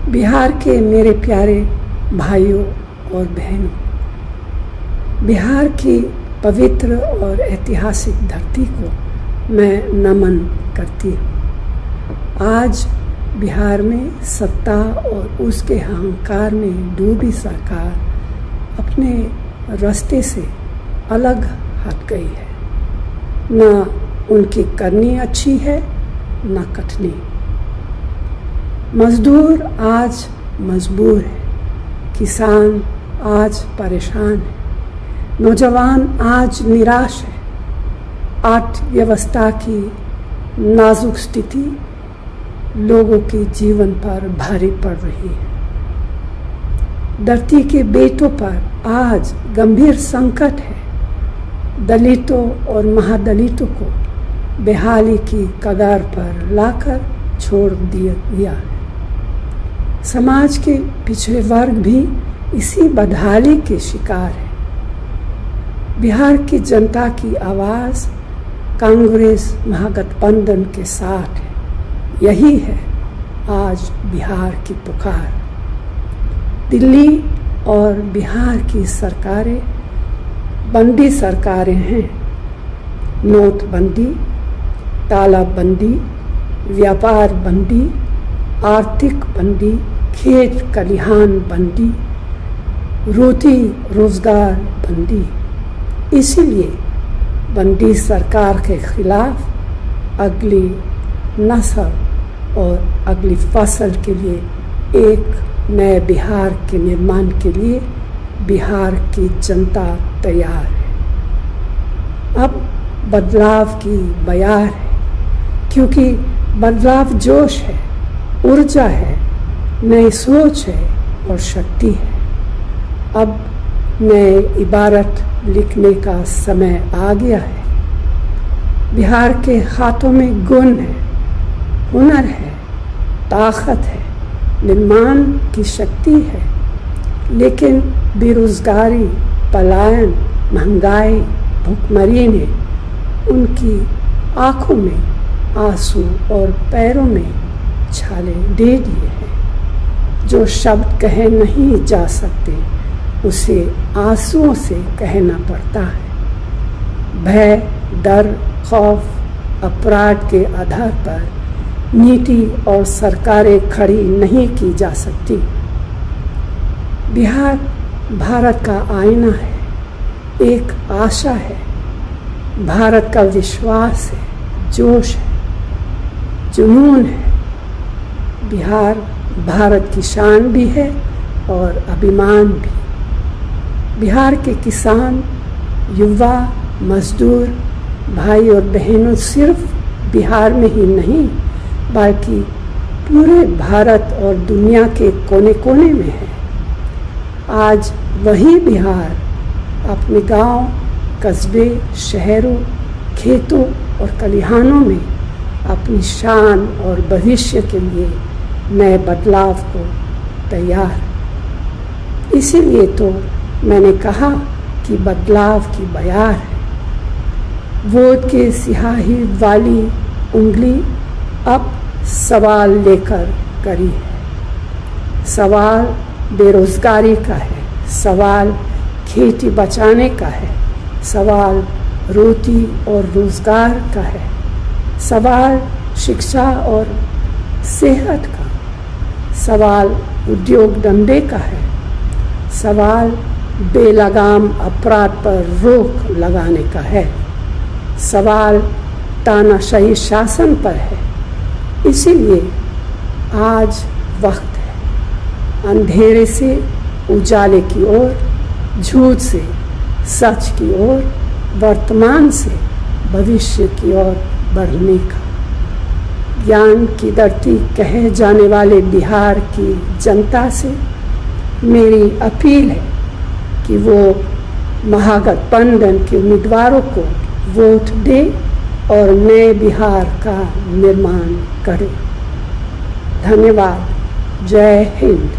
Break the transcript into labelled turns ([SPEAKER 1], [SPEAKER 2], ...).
[SPEAKER 1] बिहार के मेरे प्यारे भाइयों और बहनों, बिहार की पवित्र और ऐतिहासिक धरती को मैं नमन करती हूँ। आज बिहार में सत्ता और उसके अहंकार में डूबी सरकार अपने रास्ते से अलग हट गई है। न उनकी करनी अच्छी है न कटनी। मजदूर आज मजबूर है, किसान आज परेशान है, नौजवान आज निराश है। अर्थव्यवस्था की नाजुक स्थिति लोगों के जीवन पर भारी पड़ रही है। धरती के बेटों पर आज गंभीर संकट है। दलितों और महादलितों को बेहाली की कगार पर लाकर छोड़ दिया है। समाज के पिछड़े वर्ग भी इसी बदहाली के शिकार है। बिहार की जनता की आवाज़ कांग्रेस महागठबंधन के साथ है। यही है आज बिहार की पुकार। दिल्ली और बिहार की सरकारें बंदी सरकारें हैं। नोटबंदी, तालाबंदी, व्यापार बंदी, आर्थिक बंदी, खेत खलिहान बंदी, रोटी रोजगार बंदी। इसीलिए बंदी सरकार के खिलाफ अगली नस्ल और अगली फसल के लिए एक नए बिहार के निर्माण के लिए बिहार की जनता तैयार है। अब बदलाव की बयार है, क्योंकि बदलाव जोश है, ऊर्जा है, नई सोच है और शक्ति है। अब नए इबारत लिखने का समय आ गया है। बिहार के हाथों में गुण है, हुनर है, ताकत है, निर्माण की शक्ति है, लेकिन बेरोजगारी, पलायन, महंगाई, भुखमरी ने उनकी आंखों में आंसू और पैरों में छाले दे दिए हैं। जो शब्द कहे नहीं जा सकते उसे आंसुओं से कहना पड़ता है। भय, डर, खौफ, अपराध के आधार पर नीति और सरकारें खड़ी नहीं की जा सकती। बिहार भारत का आईना है, एक आशा है, भारत का विश्वास है, जोश है, जुनून है। बिहार भारत की शान भी है और अभिमान भी। बिहार के किसान, युवा, मजदूर, भाई और बहनों सिर्फ बिहार में ही नहीं बल्कि पूरे भारत और दुनिया के कोने कोने में है। आज वही बिहार अपने गांव, कस्बे, शहरों, खेतों और खलिहानों में अपनी शान और भविष्य के लिए नए बदलाव को तैयार। इसीलिए तो मैंने कहा कि बदलाव की बयार है। वोट के सियाही वाली उंगली अब सवाल लेकर करी है। सवाल बेरोजगारी का है, सवाल खेती बचाने का है, सवाल रोटी और रोजगार का है, सवाल शिक्षा और सेहत का, सवाल उद्योग धंधे का है, सवाल बेलगाम अपराध पर रोक लगाने का है, सवाल तानाशाही शासन पर है। इसीलिए आज वक्त है अंधेरे से उजाले की ओर, झूठ से सच की ओर, वर्तमान से भविष्य की ओर बढ़ने का। ज्ञान की धरती कहे जाने वाले बिहार की जनता से मेरी अपील है कि वो महागठबंधन के उम्मीदवारों को वोट दे और नए बिहार का निर्माण करे। धन्यवाद। जय हिंद।